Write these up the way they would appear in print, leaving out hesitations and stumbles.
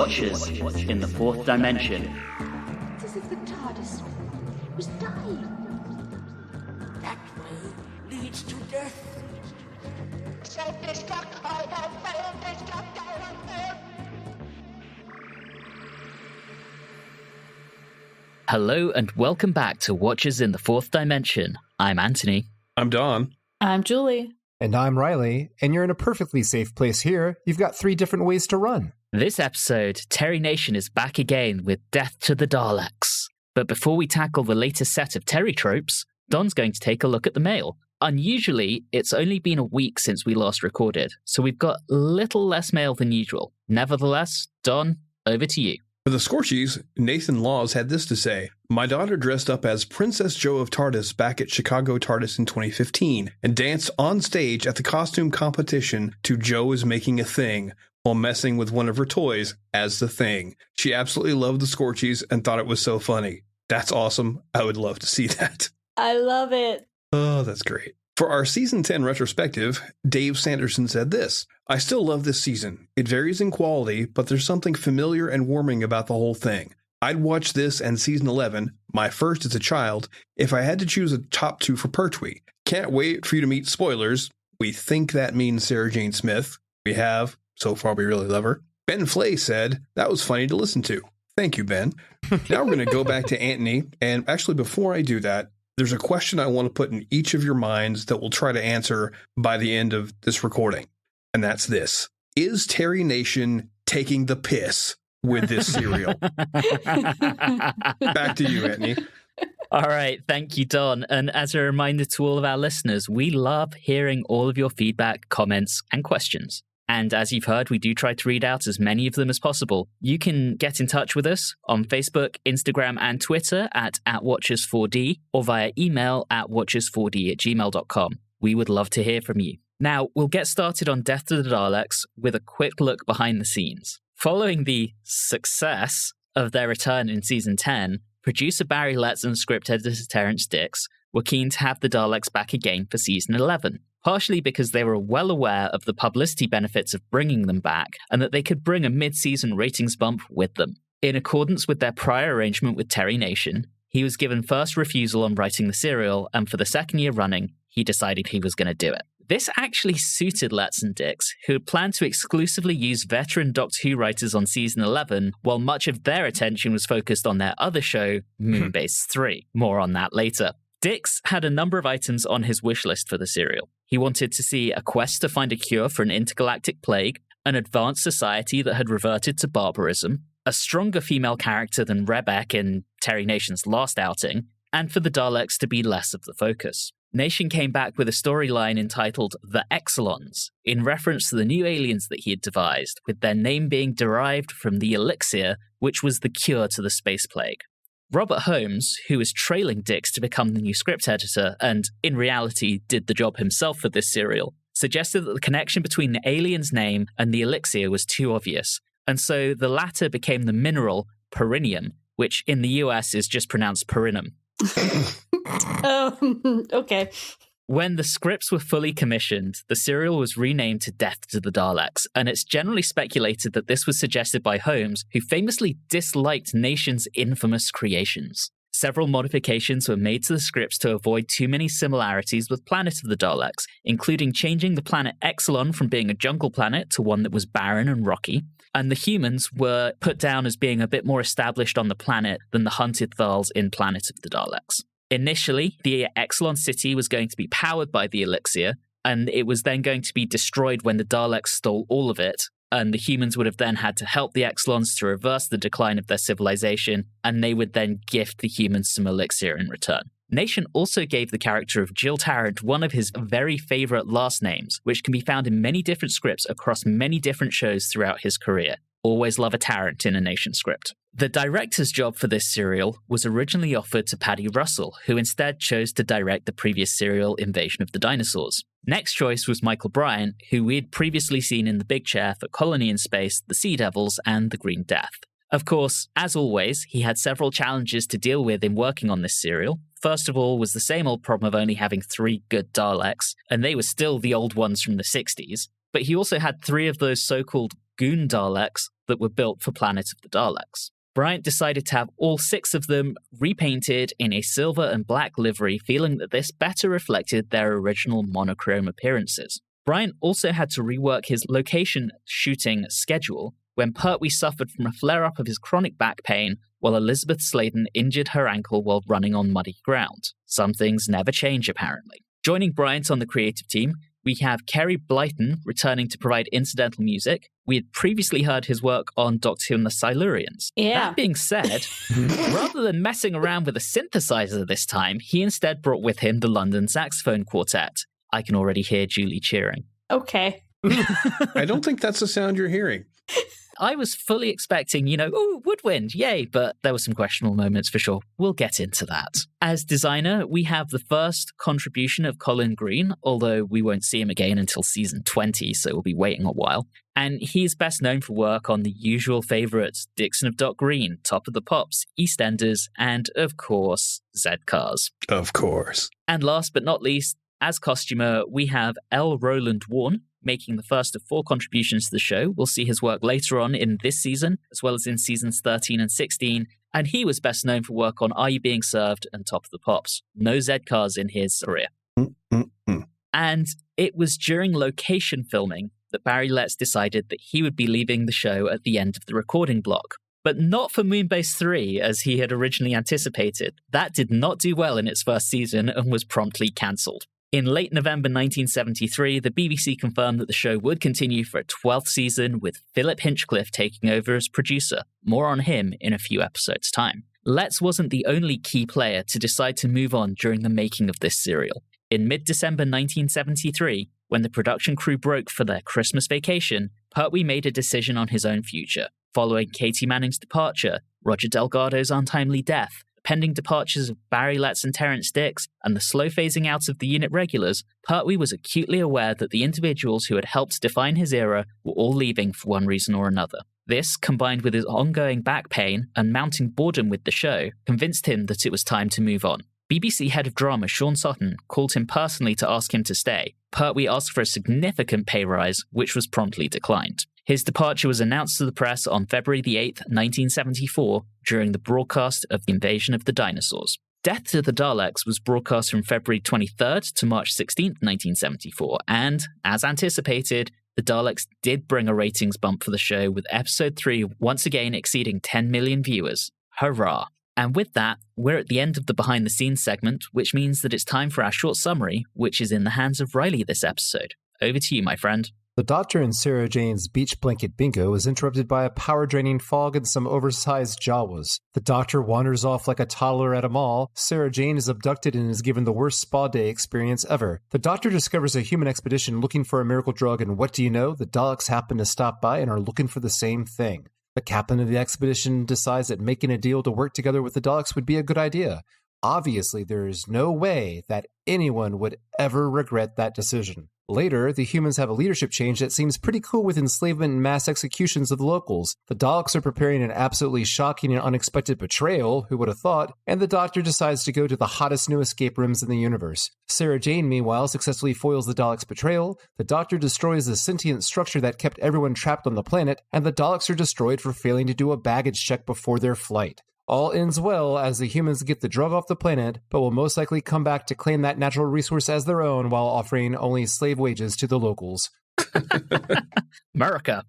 Watchers in the Fourth Dimension. It's as if the TARDIS was dying. That way leads to death. Self-destruct! I have failed! Destruct! I have failed! Hello and welcome back to Watchers in the Fourth Dimension. I'm Anthony. I'm Don. I'm Julie. And I'm Reilly, and you're in a perfectly safe place here. You've got 3 different ways to run. This episode, Terry Nation is back again with Death to the Daleks. But before we tackle the latest set of Terry tropes, Don's going to take a look at the mail. Unusually, it's only been a week since we last recorded, so we've got a little less mail than usual. Nevertheless, Don, over to you. For the Scorchies, Nathan Laws had this to say: "My daughter dressed up as Princess Jo of TARDIS back at Chicago TARDIS in 2015 and danced on stage at the costume competition to Jo is Making a Thing while messing with one of her toys as the Thing. She absolutely loved the Scorchies and thought it was so funny. That's awesome. I would love to see that." I love it. Oh, that's great. For our Season 10 retrospective, Dave Sanderson said this: "I still love this season. It varies in quality, but there's something familiar and warming about the whole thing. I'd watch this and Season 11, my first as a child, if I had to choose a top 2 for Pertwee. Can't wait for you to meet spoilers. We think that means Sarah Jane Smith. We have. So far, we really love her." Ben Flay said, "That was funny to listen to." Thank you, Ben. Now we're going to go back to Anthony. And actually, before I do that, there's a question I want to put in each of your minds that we'll try to answer by the end of this recording. And that's this: is Terry Nation taking the piss with this serial? Back to you, Anthony. All right, thank you, Don. And as a reminder to all of our listeners, we love hearing all of your feedback, comments, and questions. And as you've heard, we do try to read out as many of them as possible. You can get in touch with us on Facebook, Instagram, and Twitter at @Watchers4D or via email at watchers4d@gmail.com. We would love to hear from you. Now, we'll get started on Death to the Daleks with a quick look behind the scenes. Following the success of their return in Season 10, producer Barry Letts and script editor Terrence Dix were keen to have the Daleks back again for Season 11. Partially because they were well aware of the publicity benefits of bringing them back and that they could bring a mid-season ratings bump with them. In accordance with their prior arrangement with Terry Nation, he was given first refusal on writing the serial, and for the second year running, he decided he was going to do it. This actually suited Letts and Dix, who had planned to exclusively use veteran Doctor Who writers on Season 11, while much of their attention was focused on their other show, Moonbase 3. More on that later. Dix had a number of items on his wish list for the serial. He wanted to see a quest to find a cure for an intergalactic plague, an advanced society that had reverted to barbarism, a stronger female character than Rebek in Terry Nation's last outing, and for the Daleks to be less of the focus. Nation came back with a storyline entitled The Exelons, in reference to the new aliens that he had devised, with their name being derived from the elixir, which was the cure to the space plague. Robert Holmes, who was trailing Dix to become the new script editor and, in reality, did the job himself for this serial, suggested that the connection between the alien's name and the elixir was too obvious, and so the latter became the mineral perinium, which in the US is just pronounced perinum. Okay. When the scripts were fully commissioned, the serial was renamed to Death to the Daleks, and it's generally speculated that this was suggested by Holmes, who famously disliked Nation's infamous creations. Several modifications were made to the scripts to avoid too many similarities with Planet of the Daleks, including changing the planet Exelon from being a jungle planet to one that was barren and rocky, and the humans were put down as being a bit more established on the planet than the hunted Thals in Planet of the Daleks. Initially, the Exelon city was going to be powered by the elixir, and it was then going to be destroyed when the Daleks stole all of it, and the humans would have then had to help the Exelons to reverse the decline of their civilization, and they would then gift the humans some elixir in return. Nation also gave the character of Jill Tarrant one of his very favourite last names, which can be found in many different scripts across many different shows throughout his career. Always love a Tarrant in a Nation script. The director's job for this serial was originally offered to Paddy Russell, who instead chose to direct the previous serial Invasion of the Dinosaurs. Next choice was Michael Briant, who we had previously seen in The Big Chair for Colony in Space, The Sea Devils, and The Green Death. Of course, as always, he had several challenges to deal with in working on this serial. First of all was the same old problem of only having 3 good Daleks, and they were still the old ones from the 60s. But he also had 3 of those so-called goon Daleks that were built for Planet of the Daleks. Briant decided to have all 6 of them repainted in a silver and black livery, feeling that this better reflected their original monochrome appearances. Briant also had to rework his location shooting schedule when Pertwee suffered from a flare-up of his chronic back pain, while Elizabeth Sladen injured her ankle while running on muddy ground. Some things never change, apparently. Joining Briant on the creative team, we have Kerry Blyton returning to provide incidental music. We had previously heard his work on Doctor Who and the Silurians. Yeah. That being said, rather than messing around with a synthesizer this time, he instead brought with him the London Saxophone Quartet. I can already hear Julie cheering. Okay. I don't think that's the sound you're hearing. I was fully expecting, ooh, woodwind, yay, but there were some questionable moments for sure. We'll get into that. As designer, we have the first contribution of Colin Green, although we won't see him again until season 20, so we'll be waiting a while. And he's best known for work on the usual favourites, Dixon of Dock Green, Top of the Pops, EastEnders, and, of course, Z-Cars. Of course. And last but not least, as costumer, we have L. Roland Warne, making the first of 4 contributions to the show. We'll see his work later on in this season, as well as in seasons 13 and 16, and he was best known for work on Are You Being Served and Top of the Pops. No Z-Cars in his career. And it was during location filming that Barry Letts decided that he would be leaving the show at the end of the recording block. But not for Moonbase 3, as he had originally anticipated. That did not do well in its first season and was promptly cancelled. In late November 1973, the BBC confirmed that the show would continue for a 12th season, with Philip Hinchcliffe taking over as producer. More on him in a few episodes' time. Letts wasn't the only key player to decide to move on during the making of this serial. In mid-December 1973, when the production crew broke for their Christmas vacation, Pertwee made a decision on his own future. Following Katie Manning's departure, Roger Delgado's untimely death, pending departures of Barry Letts and Terence Dix, and the slow phasing out of the unit regulars, Pertwee was acutely aware that the individuals who had helped define his era were all leaving for one reason or another. This, combined with his ongoing back pain and mounting boredom with the show, convinced him that it was time to move on. BBC head of drama Sean Sutton called him personally to ask him to stay. Pertwee asked for a significant pay rise, which was promptly declined. His departure was announced to the press on February the 8th, 1974, during the broadcast of The Invasion of the Dinosaurs. Death to the Daleks was broadcast from February 23rd to March 16th, 1974, and, as anticipated, the Daleks did bring a ratings bump for the show, with episode 3 once again exceeding 10 million viewers. Hurrah! And with that, we're at the end of the behind-the-scenes segment, which means that it's time for our short summary, which is in the hands of Reilly this episode. Over to you, my friend. The Doctor and Sarah Jane's beach blanket bingo is interrupted by a power-draining fog and some oversized Jawas. The Doctor wanders off like a toddler at a mall. Sarah Jane is abducted and is given the worst spa day experience ever. The Doctor discovers a human expedition looking for a miracle drug, and what do you know? The Daleks happen to stop by and are looking for the same thing. The captain of the expedition decides that making a deal to work together with the Daleks would be a good idea. Obviously, there is no way that anyone would ever regret that decision. Later, the humans have a leadership change that seems pretty cool with enslavement and mass executions of the locals. The Daleks are preparing an absolutely shocking and unexpected betrayal, who would have thought, and the Doctor decides to go to the hottest new escape rooms in the universe. Sarah Jane, meanwhile, successfully foils the Daleks' betrayal, the Doctor destroys the sentient structure that kept everyone trapped on the planet, and the Daleks are destroyed for failing to do a baggage check before their flight. All ends well as the humans get the drug off the planet, but will most likely come back to claim that natural resource as their own while offering only slave wages to the locals. America.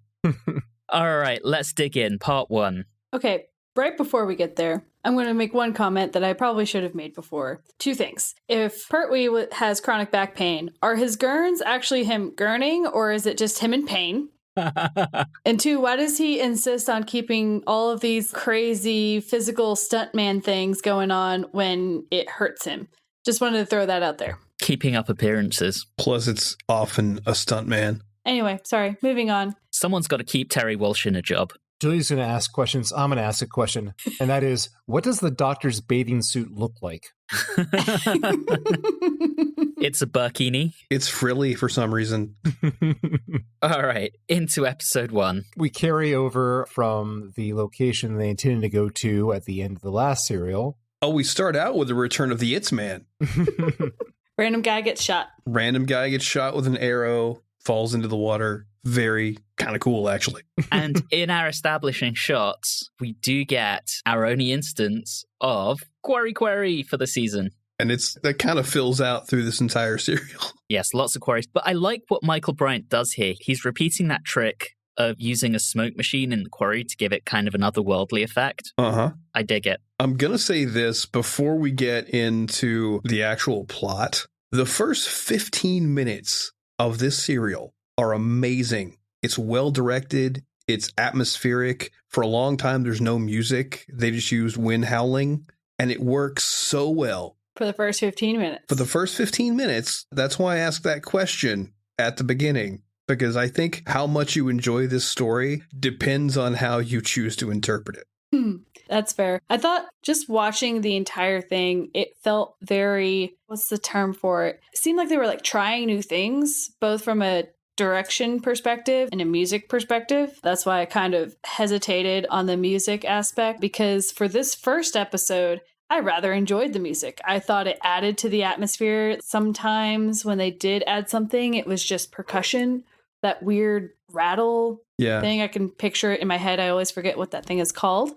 All right, let's dig in. Part 1. Okay, right before we get there, I'm going to make one comment that I probably should have made before. 2 things. If Pertwee has chronic back pain, are his gurns actually him gurning, or is it just him in pain? And 2, why does he insist on keeping all of these crazy physical stuntman things going on when it hurts him? Just wanted to throw that out there. Keeping up appearances. Plus, it's often a stuntman. Anyway, sorry, moving on. Someone's got to keep Terry Walsh in a job. Julie's going to ask questions. I'm going to ask a question. And that is, what does the Doctor's bathing suit look like? It's a burkini. It's frilly for some reason. All right, into episode 1. We carry over from the location they intended to go to at the end of the last serial. Oh, we start out with the return of the It's Man. Random guy gets shot. Random guy gets shot with an arrow, falls into the water, very kind of cool, actually. And in our establishing shots, we do get our only instance of Quarry for the season. And that kind of fills out through this entire serial. Yes, lots of quarries. But I like what Michael Briant does here. He's repeating that trick of using a smoke machine in the quarry to give it kind of an otherworldly effect. Uh-huh. I dig it. I'm going to say this before we get into the actual plot. The first 15 minutes of this serial are amazing. It's well directed. It's atmospheric. For a long time, there's no music. They just used wind howling, and it works so well. For the first 15 minutes. For the first 15 minutes, that's why I asked that question at the beginning, because I think how much you enjoy this story depends on how you choose to interpret it. That's fair. I thought just watching the entire thing, it felt very, what's the term for it? It seemed like they were like trying new things, both from a direction perspective and a music perspective. That's why I kind of hesitated on the music aspect, because for this first episode, I rather enjoyed the music. I thought it added to the atmosphere. Sometimes when they did add something, it was just percussion, that weird rattle thing. I can picture it in my head. I always forget what that thing is called.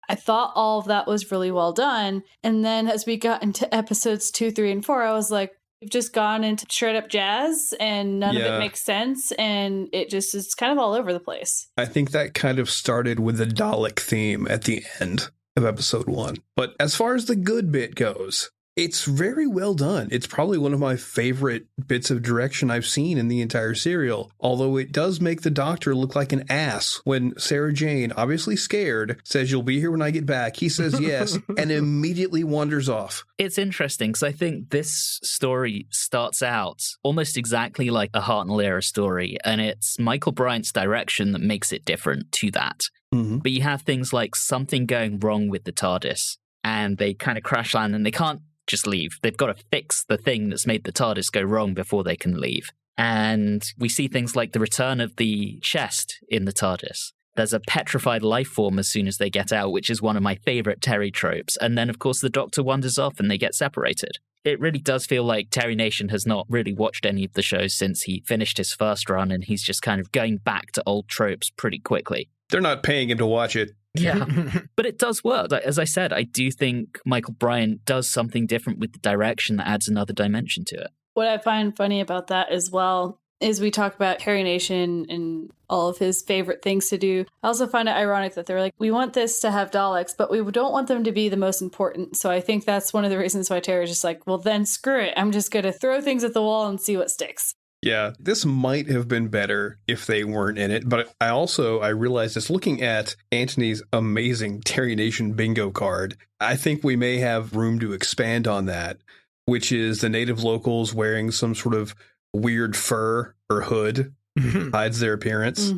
I thought all of that was really well done. And then as we got into episodes 2, 3, and 4, I was like, we've just gone into straight up jazz and none of it makes sense. And it just is kind of all over the place. I think that kind of started with the Dalek theme at the end of episode 1. But as far as the good bit goes, it's very well done. It's probably one of my favorite bits of direction I've seen in the entire serial, although it does make the Doctor look like an ass when Sarah Jane, obviously scared, says, "You'll be here when I get back." He says yes, and immediately wanders off. It's interesting because I think this story starts out almost exactly like a Hartnell era story, and it's Michael Bryant's direction that makes it different to that. Mm-hmm. But you have things like something going wrong with the TARDIS, and they kind of crash land, and they can't just leave. They've got to fix the thing that's made the TARDIS go wrong before they can leave. And we see things like the return of the chest in the TARDIS. There's a petrified life form as soon as they get out, which is one of my favorite Terry tropes. And then, of course, the Doctor wanders off and they get separated. It really does feel like Terry Nation has not really watched any of the shows since he finished his first run, and he's just kind of going back to old tropes pretty quickly. They're not paying him to watch it. Yeah, but it does work. As I said, I do think Michael Briant does something different with the direction that adds another dimension to it. What I find funny about that as well is we talk about Terry Nation and all of his favorite things to do. I also find it ironic that they're like, we want this to have Daleks, but we don't want them to be the most important. So I think that's one of the reasons why Terry's just like, well, then screw it. I'm just going to throw things at the wall and see what sticks. Yeah, this might have been better if they weren't in it, but I realized just looking at Anthony's amazing Terry Nation bingo card, I think we may have room to expand on that, which is the native locals wearing some sort of weird fur or hood, hides their appearance,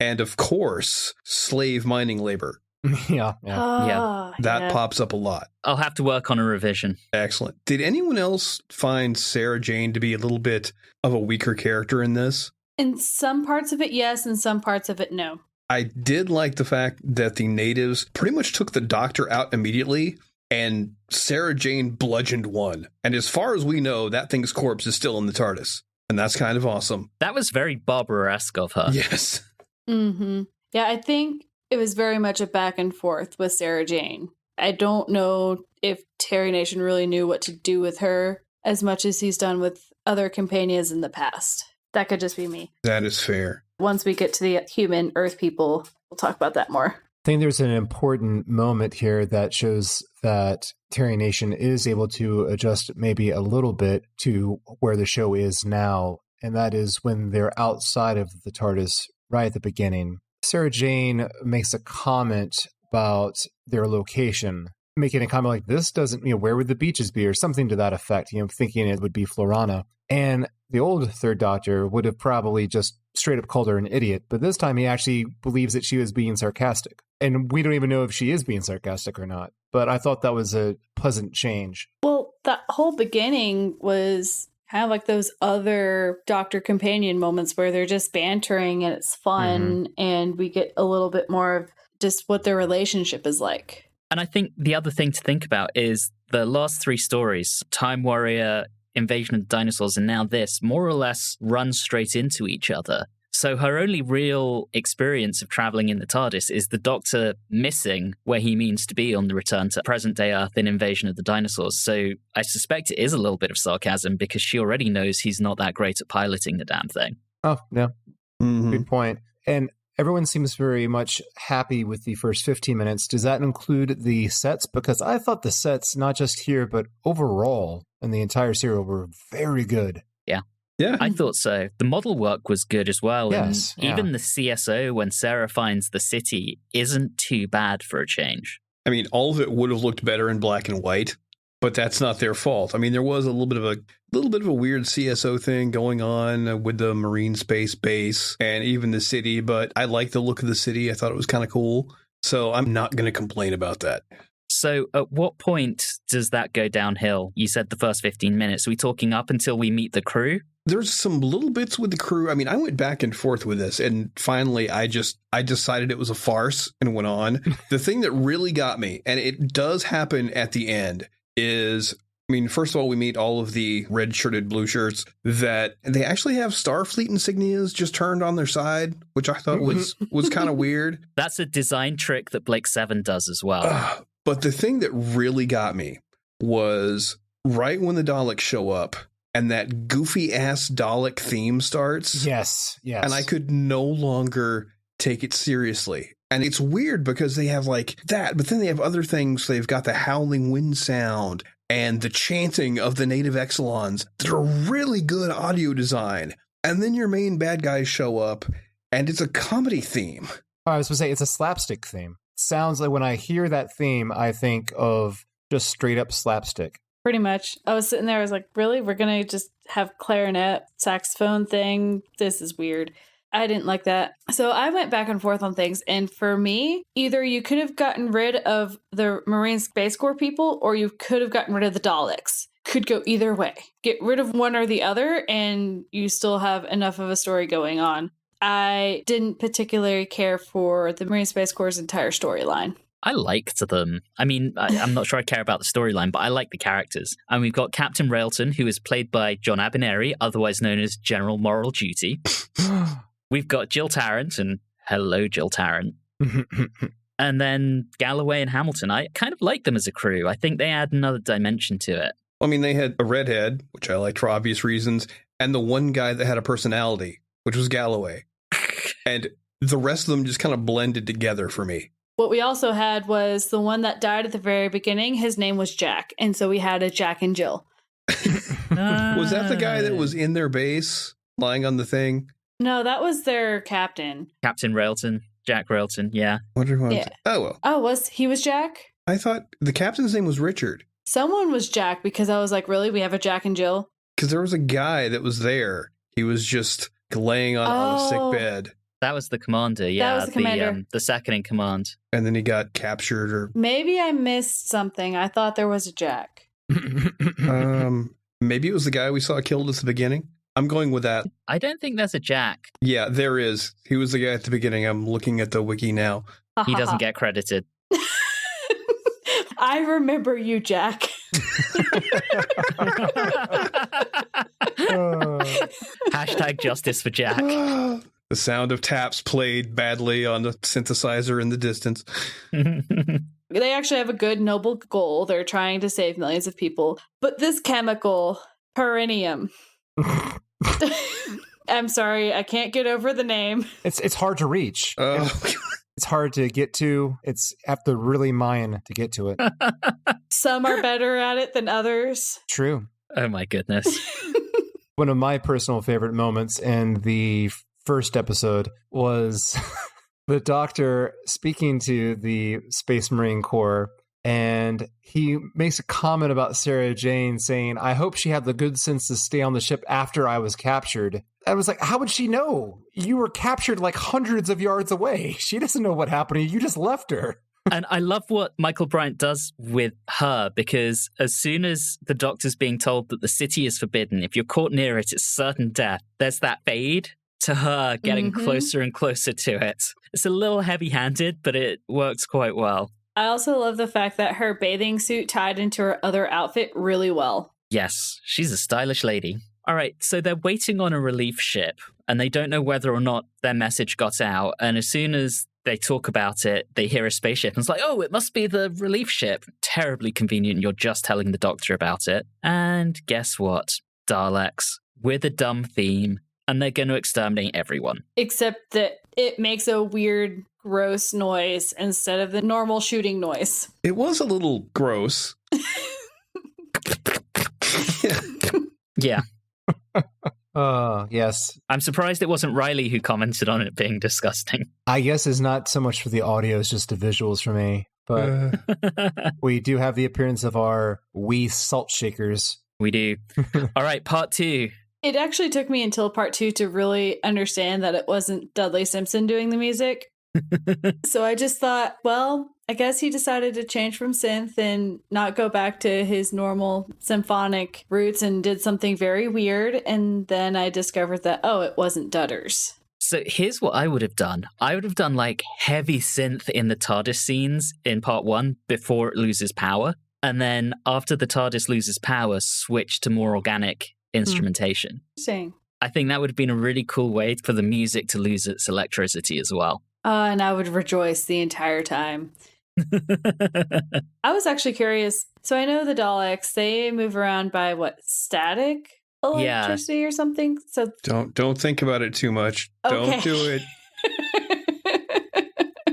and of course, slave mining labor. That pops up a lot. I'll have to work on a revision. Excellent. Did anyone else find Sarah Jane to be a little bit of a weaker character in this? In some parts of it, yes. In some parts of it, no. I did like the fact that the natives pretty much took the Doctor out immediately, and Sarah Jane bludgeoned one. And as far as we know, that thing's corpse is still in the TARDIS. And that's kind of awesome. That was very Barbara-esque of her. Yes. Mm-hmm. Yeah, I think it was very much a back and forth with Sarah Jane. I don't know if Terry Nation really knew what to do with her as much as he's done with other companions in the past. That could just be me. That is fair. Once we get to the human Earth people, we'll talk about that more. I think there's an important moment here that shows that Terry Nation is able to adjust maybe a little bit to where the show is now, and that is when they're outside of the TARDIS right at the beginning. Sarah Jane makes a comment about their location, making a comment like, this doesn't, where would the beaches be, or something to that effect, thinking it would be Florana. And the old Third Doctor would have probably just straight up called her an idiot, but this time he actually believes that she was being sarcastic. And we don't even know if she is being sarcastic or not. But I thought that was a pleasant change. Well, that whole beginning was kind of like those other Doctor companion moments where they're just bantering and it's fun, and we get a little bit more of just what their relationship is like. And I think the other thing to think about is the last 3 stories, Time Warrior, Invasion of the Dinosaurs, and now this, more or less run straight into each other. So her only real experience of traveling in the TARDIS is the Doctor missing where he means to be on the return to present-day Earth in Invasion of the Dinosaurs. So I suspect it is a little bit of sarcasm because she already knows he's not that great at piloting the damn thing. Oh, yeah. Good point. And everyone seems very much happy with the first 15 minutes. Does that include the sets? Because I thought the sets, not just here, but overall in the entire serial, were very good. Yeah. I thought so. The model work was good as well. Yes, and even the CSO, when Sarah finds the city, isn't too bad for a change. I mean, all of it would have looked better in black and white, but that's not their fault. I mean, there was a little bit of a weird CSO thing going on with the Marine Space Base and even the city, but I like the look of the city. I thought it was kind of cool. So I'm not going to complain about that. So at what point does that go downhill? You said the first 15 minutes. Are we talking up until we meet the crew? There's some little bits with the crew. I mean, I went back and forth with this, and finally I decided it was a farce and went on. The thing that really got me, and it does happen at the end, is, I mean, first of all, we meet all of the red-shirted blue shirts that they actually have Starfleet insignias just turned on their side, which I thought was kind of weird. That's a design trick that Blake Seven does as well. But the thing that really got me was right when the Daleks show up and that goofy-ass Dalek theme starts. Yes. And I could no longer take it seriously. And it's weird because they have like that, but then they have other things. They've got the howling wind sound and the chanting of the native Exelons that are really good audio design. And then your main bad guys show up and it's a comedy theme. I was going to say, it's a slapstick theme. Sounds like when I hear that theme, I think of just straight up slapstick. Pretty much. I was sitting there, I was like, really? We're going to just have clarinet, saxophone thing? This is weird. I didn't like that. So I went back and forth on things. And for me, either you could have gotten rid of the Marine Space Corps people, or you could have gotten rid of the Daleks. Could go either way. Get rid of one or the other, and you still have enough of a story going on. I didn't particularly care for the Marine Space Corps' entire storyline. I liked them. I mean, I'm not sure I care about the storyline, but I like the characters. And we've got Captain Railton, who is played by John Abineri, otherwise known as General Moral Duty. We've got Jill Tarrant, and hello, Jill Tarrant. And then Galloway and Hamilton. I kind of like them as a crew. I think they add another dimension to it. I mean, they had a redhead, which I liked for obvious reasons, and the one guy that had a personality, which was Galloway. And the rest of them just kind of blended together for me. What we also had was the one that died at the very beginning. His name was Jack. And so we had a Jack and Jill. Was that the guy that was in their base, lying on the thing? No, that was their captain. Captain Railton. Jack Railton, yeah. Wonder who Yeah. Oh, well. Oh, he was Jack? I thought the captain's name was Richard. Someone was Jack, because I was like, really? We have a Jack and Jill? Because there was a guy that was there. He was just laying on a sick bed. That was the commander, yeah. That was the commander. The second in command. And then he got captured or... Maybe I missed something. I thought there was a Jack. Maybe it was the guy we saw killed at the beginning. I'm going with that. I don't think there's a Jack. Yeah, there is. He was the guy at the beginning. I'm looking at the wiki now. He doesn't get credited. I remember you, Jack. Hashtag justice for Jack. The sound of taps played badly on the synthesizer in the distance. They actually have a good, noble goal. They're trying to save millions of people. But this chemical, perineum. I'm sorry, I can't get over the name. It's hard to reach. It's hard to get to. It's have to really mine to get to it. Some are better at it than others. True. Oh my goodness. One of my personal favorite moments in the first episode was the Doctor speaking to the Space Marine Corps, and he makes a comment about Sarah Jane saying, I hope she had the good sense to stay on the ship after I was captured. I was like, how would she know? You were captured like hundreds of yards away. She doesn't know what happened to you. You just left her. And I love what Michael Briant does with her, because as soon as the Doctor's being told that the city is forbidden, if you're caught near it, it's certain death. There's that fade to her getting closer and closer to it. It's a little heavy-handed, but it works quite well. I also love the fact that her bathing suit tied into her other outfit really well. Yes, she's a stylish lady. All right, so they're waiting on a relief ship, and they don't know whether or not their message got out. And as soon as they talk about it, they hear a spaceship, and it's like, oh, it must be the relief ship. Terribly convenient. You're just telling the doctor about it. And guess what? Daleks, with a dumb theme, and they're going to exterminate everyone. Except that it makes a weird, gross noise instead of the normal shooting noise. It was a little gross. Yeah. Yes. I'm surprised it wasn't Reilly who commented on it being disgusting. I guess it's not so much for the audio, it's just the visuals for me. But we do have the appearance of our wee salt shakers. We do. All right, part 2. It actually took me until part 2 to really understand that it wasn't Dudley Simpson doing the music. So I just thought, well, I guess he decided to change from synth and not go back to his normal symphonic roots and did something very weird. And then I discovered that, oh, it wasn't Dudders. So here's what I would have done. I would have done like heavy synth in the TARDIS scenes in part 1 before it loses power. And then after the TARDIS loses power, switch to more organic instrumentation. Interesting. I think that would have been a really cool way for the music to lose its electricity as well. And I would rejoice the entire time. I was actually curious. So I know the Daleks, they move around by what, static electricity or something? So Don't think about it too much. Okay. Don't do it.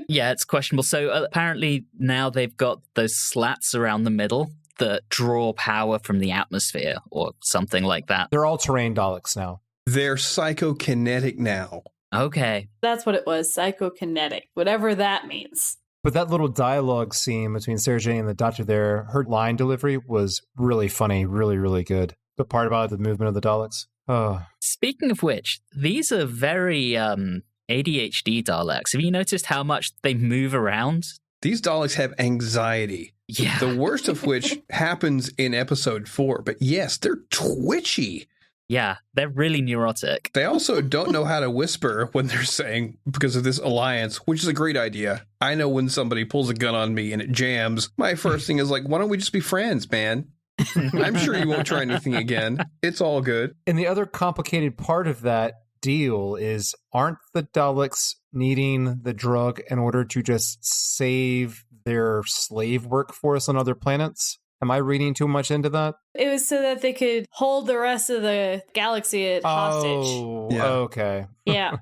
Yeah, it's questionable. So apparently now they've got those slats around the middle that draw power from the atmosphere or something like that. They're all terrain Daleks now. They're psychokinetic now. Okay. That's what it was, psychokinetic, whatever that means. But that little dialogue scene between Sarah Jane and the Doctor there, her line delivery was really funny, really, really good. The part about the movement of the Daleks. Oh. Speaking of which, these are very ADHD Daleks. Have you noticed how much they move around? These Daleks have anxiety. Yeah. The worst of which happens in episode 4. But yes, they're twitchy. Yeah, they're really neurotic. They also don't know how to whisper when they're saying, because of this alliance, which is a great idea. I know when somebody pulls a gun on me and it jams, my first thing is like, why don't we just be friends, man? I'm sure you won't try anything again. It's all good. And the other complicated part of that deal is, aren't the Daleks needing the drug in order to just save their slave workforce on other planets? Am I reading too much into that? It was so that they could hold the rest of the galaxy at hostage. Oh, Yeah. Okay. Yeah,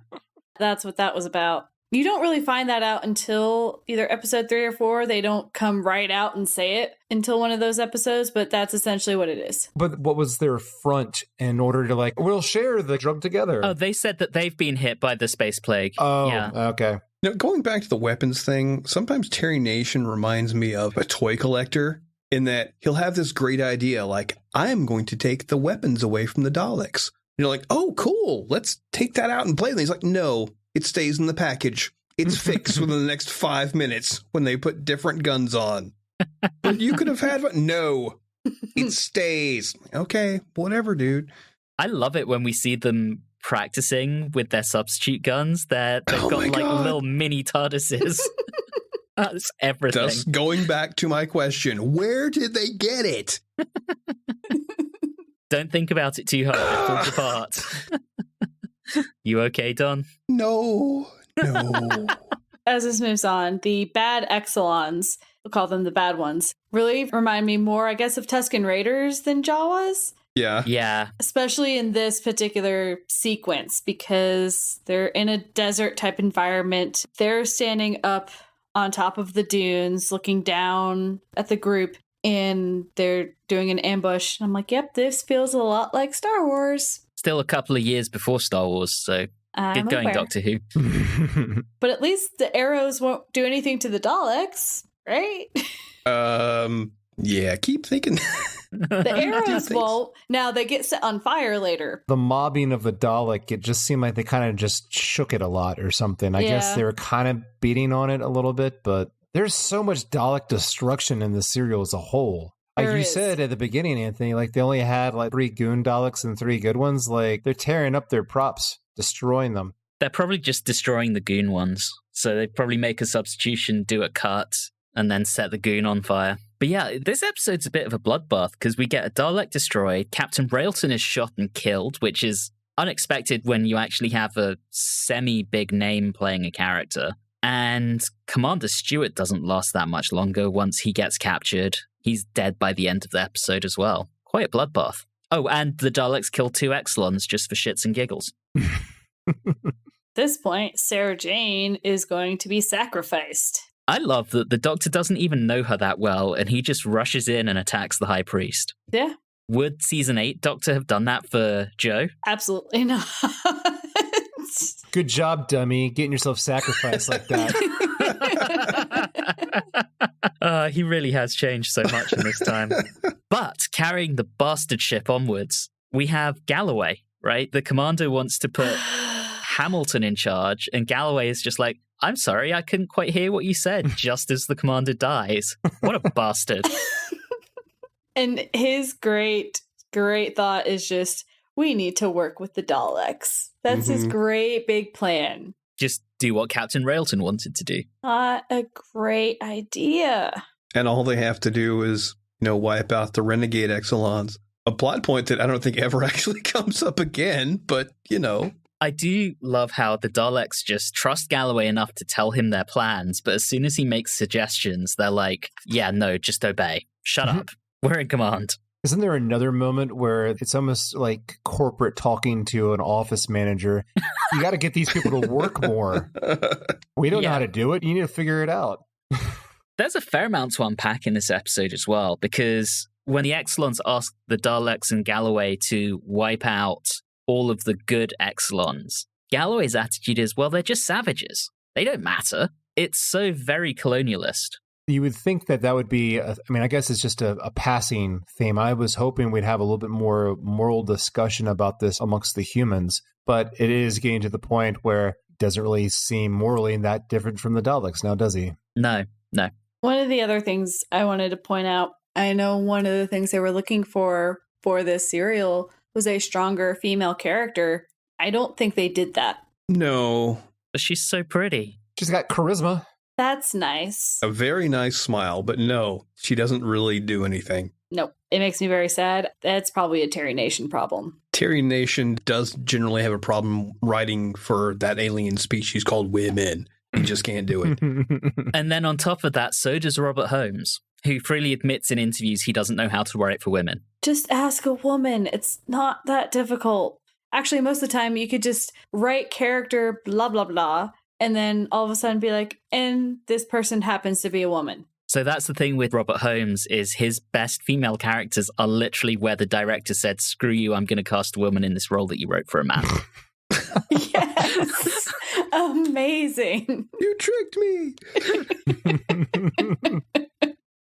that's what that was about. You don't really find that out until either episode 3 or 4. They don't come right out and say it until one of those episodes, but that's essentially what it is. But what was their front in order to, like, we'll share the drug together? Oh, they said that they've been hit by the space plague. Oh, Yeah. okay. Now, going back to the weapons thing, sometimes Terry Nation reminds me of a toy collector in that he'll have this great idea, like, I'm going to take the weapons away from the Daleks. You're like, oh, cool. Let's take that out and play. And he's like, no, it stays in the package. It's fixed within the next 5 minutes when they put different guns on. But you could have had one. No, it stays. Okay, whatever, dude. I love it when we see them practicing with their substitute guns. They've Oh got my like God. little mini TARDISes. That's everything. Just going back to my question, where did they get it? Don't think about it too hard. It falls apart. You okay, Don? No. As this moves on, the bad Exelons, we'll call them the bad ones, really remind me more, I guess, of Tusken Raiders than Jawas. Yeah. Yeah. Especially in this particular sequence, because they're in a desert type environment. They're standing up on top of the dunes, looking down at the group, and they're doing an ambush. And I'm like, yep, this feels a lot like Star Wars. Still a couple of years before Star Wars, so I'm good going, aware. Doctor Who. But at least the arrows won't do anything to the Daleks, right? Yeah, keep thinking. The arrows won't. Now they get set on fire later. The mobbing of the Dalek, it just seemed like they kind of just shook it a lot or something. I guess Yeah. they were kind of beating on it a little bit, but there's so much Dalek destruction in the serial as a whole. Like There you is. said at the beginning, Anthony, like they only had like 3 goon Daleks and 3 good ones. Like they're tearing up their props, destroying them. They're probably just destroying the goon ones. So they probably make a substitution, do a cut, and then set the goon on fire. But yeah, this episode's a bit of a bloodbath because we get a Dalek destroyed, Captain Railton is shot and killed, which is unexpected when you actually have a semi-big name playing a character. And Commander Stewart doesn't last that much longer once he gets captured. He's dead by the end of the episode as well. Quite a bloodbath. Oh, and the Daleks kill 2 Exelons just for shits and giggles. At this point, Sarah Jane is going to be sacrificed. I love that the Doctor doesn't even know her that well, and he just rushes in and attacks the High Priest. Yeah. Would Season 8 Doctor have done that for Joe? Absolutely not. Good job, dummy, getting yourself sacrificed like that. He really has changed so much in this time. But carrying the bastard ship onwards, we have Galloway, right? The commander wants to put Hamilton in charge, and Galloway is just like, I'm sorry, I couldn't quite hear what you said, just as the commander dies. What a bastard. And his great thought is just, we need to work with the Daleks. That's his great big plan. Just do what Captain Railton wanted to do. Not a great idea. And all they have to do is, wipe out the renegade Exelons. A plot point that I don't think ever actually comes up again, but, I do love how the Daleks just trust Galloway enough to tell him their plans, but as soon as he makes suggestions, they're like, yeah, no, just obey. Shut up. We're in command. Isn't there another moment where it's almost like corporate talking to an office manager? You got to get these people to work more. We don't know how to do it. You need to figure it out. There's a fair amount to unpack in this episode as well, because when the Exelons ask the Daleks and Galloway to wipe out all of the good Exelons, Galloway's attitude is, well, they're just savages. They don't matter. It's so very colonialist. You would think that would be, I guess it's just a passing theme. I was hoping we'd have a little bit more moral discussion about this amongst the humans, but it is getting to the point where it doesn't really seem morally that different from the Daleks now, does he? No. One of the other things I wanted to point out, I know one of the things they were looking for this serial was a stronger female character. I don't think they did that. No. But she's so pretty. She's got charisma. That's nice. A very nice smile, but no, she doesn't really do anything. Nope. It makes me very sad. That's probably a Terry Nation problem. Terry Nation does generally have a problem writing for that alien species called women. He just can't do it. And then on top of that, so does Robert Holmes, who freely admits in interviews he doesn't know how to write for women. Just ask a woman. It's not that difficult. Actually, most of the time, you could just write character blah, blah, blah, and then all of a sudden be like, and this person happens to be a woman. So that's the thing with Robert Holmes, is his best female characters are literally where the director said, screw you, I'm going to cast a woman in this role that you wrote for a man. Yes. Amazing. You tricked me.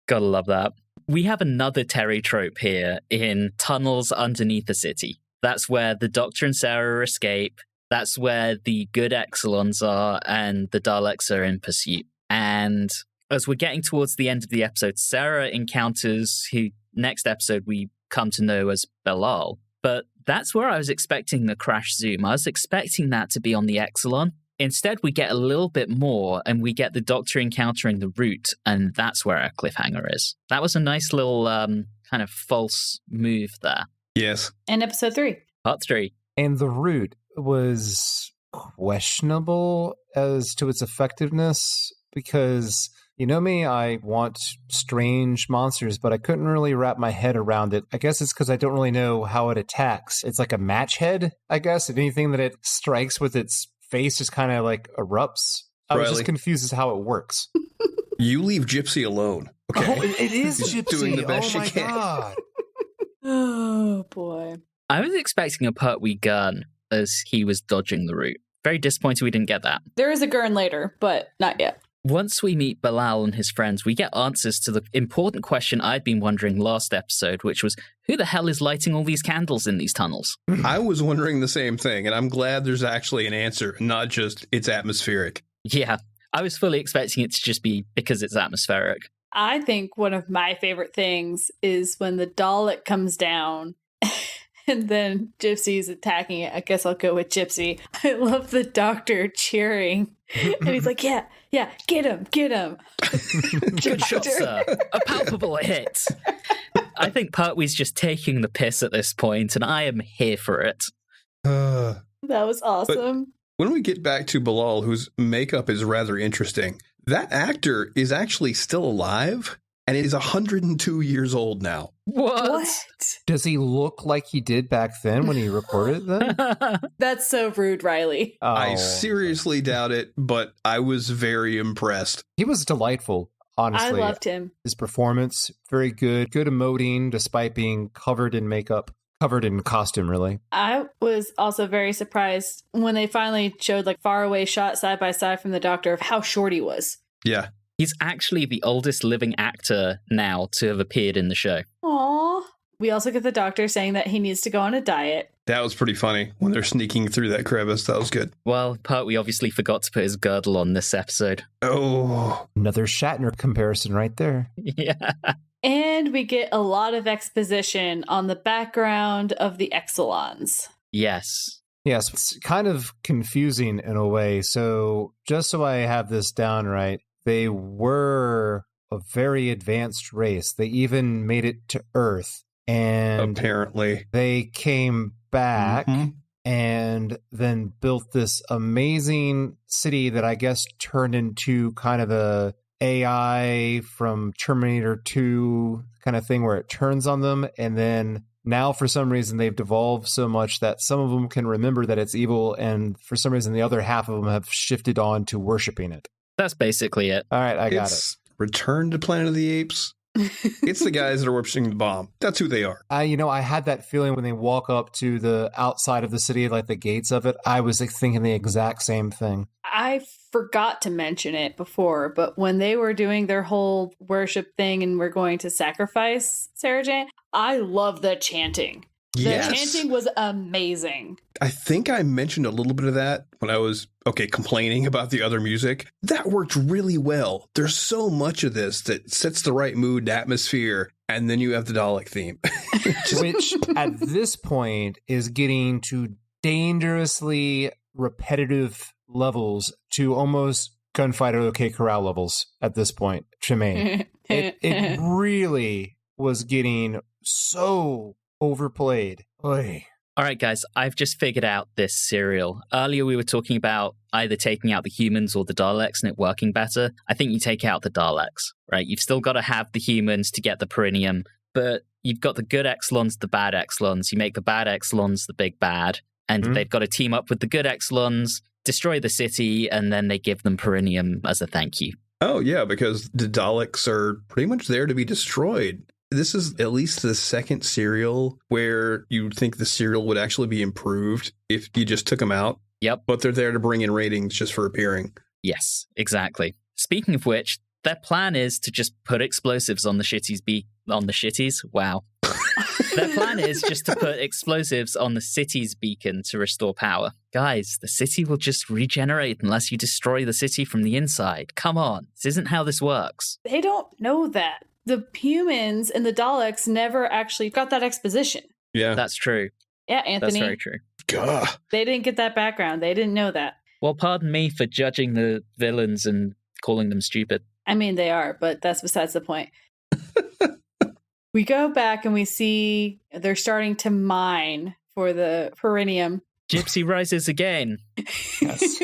Gotta love that. We have another Terry trope here in tunnels underneath the city. That's where the Doctor and Sarah escape. That's where the good Exelons are, and the Daleks are in pursuit. And as we're getting towards the end of the episode, Sarah encounters who next episode we come to know as Belal. But that's where I was expecting the crash zoom. I was expecting that to be on the Exelon. Instead, we get a little bit more, and we get the Doctor encountering the Root, and that's where our cliffhanger is. That was a nice little kind of false move there. Yes. And episode 3. Part 3. And the Root was questionable as to its effectiveness, because you know me, I want strange monsters, but I couldn't really wrap my head around it. I guess it's because I don't really know how it attacks. It's like a match head, I guess, and anything that it strikes with its face just kind of like erupts. I was just confused as how it works. You leave Gypsy alone. Okay. Oh, it is Gypsy. Doing the best oh my she can. God. Oh, boy. I was expecting a Pertwee gun as he was dodging the Root. Very disappointed we didn't get that. There is a Gurn later, but not yet. Once we meet Belal and his friends, we get answers to the important question I'd been wondering last episode, which was, who the hell is lighting all these candles in these tunnels? I was wondering the same thing, and I'm glad there's actually an answer, not just it's atmospheric. Yeah, I was fully expecting it to just be because it's atmospheric. I think one of my favorite things is when the Dalek comes down And then Gypsy's attacking it. I guess I'll go with Gypsy. I love the doctor cheering. And he's like, yeah, get him. Good shot, sir. A palpable hit. I think Pertwee's just taking the piss at this point, and I am here for it. That was awesome. When we get back to Bilal, whose makeup is rather interesting, that actor is actually still alive and is 102 years old now. What? Does he look like he did back then when he recorded them? That's so rude, Reilly. Oh. I seriously doubt it, but I was very impressed. He was delightful, honestly. I loved him. His performance, very good. Good emoting despite being covered in makeup. Covered in costume, really. I was also very surprised when they finally showed like faraway shot side by side from the doctor of how short he was. Yeah. He's actually the oldest living actor now to have appeared in the show. Aww. We also get the doctor saying that he needs to go on a diet. That was pretty funny when they're sneaking through that crevice. That was good. Well, Pertwee obviously forgot to put his girdle on this episode. Oh. Another Shatner comparison right there. Yeah. And we get a lot of exposition on the background of the Exelons. Yes. Yes, it's kind of confusing in a way. So just so I have this down right, they were a very advanced race. They even made it to Earth. And apparently they came back and then built this amazing city that I guess turned into kind of a AI from Terminator 2 kind of thing where it turns on them. And then now for some reason they've devolved so much that some of them can remember that it's evil. And for some reason the other half of them have shifted on to worshiping it. That's basically it. All right, I got it. Return to Planet of the Apes. It's the guys that are worshiping the bomb. That's who they are. I had that feeling when they walk up to the outside of the city, like the gates of it. I was thinking the exact same thing. I forgot to mention it before, but when they were doing their whole worship thing and we're going to sacrifice Sarah Jane, I love the chanting. Yes. The chanting was amazing. I think I mentioned a little bit of that when I was, complaining about the other music. That worked really well. There's so much of this that sets the right mood and atmosphere, and then you have the Dalek theme. Which, at this point, is getting to dangerously repetitive levels to almost Gunfight at OK Corral levels at this point, Tremaine. It really was getting so overplayed. Oy. All right, guys, I've just figured out this serial. Earlier, we were talking about either taking out the humans or the Daleks and it working better. I think you take out the Daleks, right? You've still got to have the humans to get the perineum, but you've got the good Exelons, the bad Exelons. You make the bad Exelons the big bad, and they've got to team up with the good Exelons, destroy the city, and then they give them perineum as a thank you. Oh, yeah, because the Daleks are pretty much there to be destroyed. This is at least the second serial where you'd think the serial would actually be improved if you just took them out. Yep. But they're there to bring in ratings just for appearing. Yes, exactly. Speaking of which, their plan is to just put explosives on the shitties on the shitties. Wow. Their plan is just to put explosives on the city's beacon to restore power. Guys, the city will just regenerate unless you destroy the city from the inside. Come on. This isn't how this works. They don't know that. The humans and the Daleks never actually got that exposition. Yeah. That's true. Yeah, Anthony. That's very true. Gah. They didn't get that background. They didn't know that. Well, pardon me for judging the villains and calling them stupid. I mean, they are, but that's besides the point. We go back and we see they're starting to mine for the perineum. Gypsy rises again. Yes.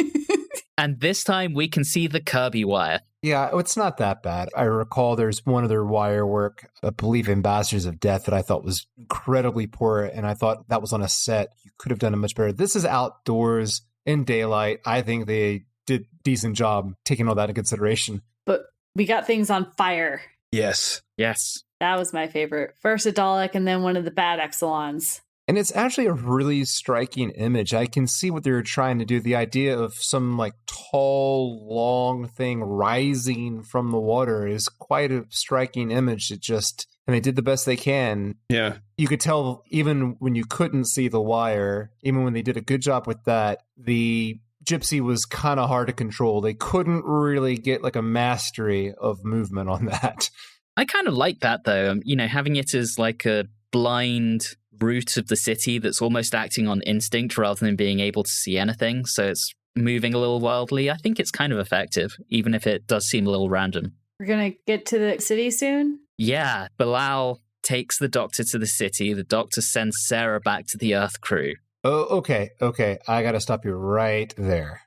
And this time we can see the Kirby wire. Yeah, it's not that bad. I recall there's one other wire work, I believe Ambassadors of Death, that I thought was incredibly poor, and I thought that was on a set. You could have done it much better. This is outdoors in daylight. I think they did a decent job taking all that into consideration. But we got things on fire. Yes. Yes. That was my favorite. First a Dalek and then one of the bad Exelons. And it's actually a really striking image. I can see what they were trying to do. The idea of some like tall, long thing rising from the water is quite a striking image. And they did the best they can. Yeah. You could tell even when you couldn't see the wire, even when they did a good job with that, the Gypsy was kind of hard to control. They couldn't really get like a mastery of movement on that. I kind of like that, though. Having it as like a blind root of the city that's almost acting on instinct rather than being able to see anything. So it's moving a little wildly. I think it's kind of effective, even if it does seem a little random. We're going to get to the city soon? Yeah, Bilal takes the doctor to the city. The doctor sends Sarah back to the Earth crew. Oh, okay. I got to stop you right there.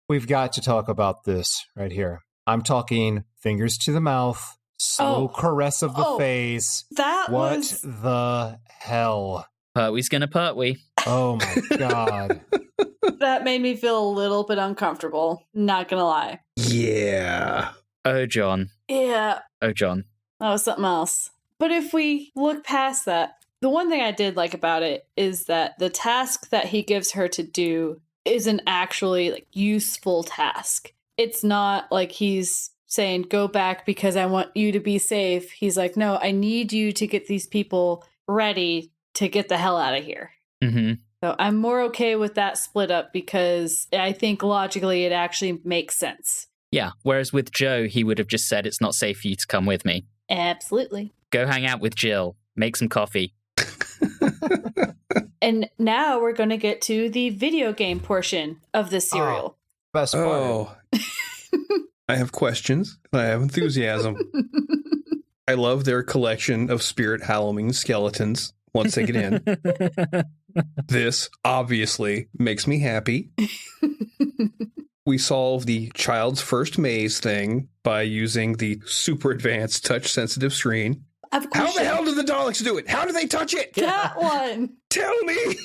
We've got to talk about this right here. I'm talking fingers to the mouth, slow caress of the face. What the hell? Pertwee's gonna Pertwee. Oh my God. That made me feel a little bit uncomfortable. Not gonna lie. Yeah. Oh, John. Yeah. Oh, John. That was something else. But if we look past that, the one thing I did like about it is that the task that he gives her to do is an actually like useful task. It's not like he's saying, go back because I want you to be safe. He's like, no, I need you to get these people ready to get the hell out of here. Mm-hmm. So I'm more okay with that split up because I think logically it actually makes sense. Yeah, whereas with Joe, he would have just said, it's not safe for you to come with me. Absolutely. Go hang out with Jill. Make some coffee. And now we're going to get to the video game portion of this serial. Best part. Oh. I have questions and I have enthusiasm. I love their collection of spirit howling skeletons once they get in. This obviously makes me happy. We solve the child's first maze thing by using the super advanced touch-sensitive screen. How the hell did the Daleks do it? How do they touch it? That one. Tell me.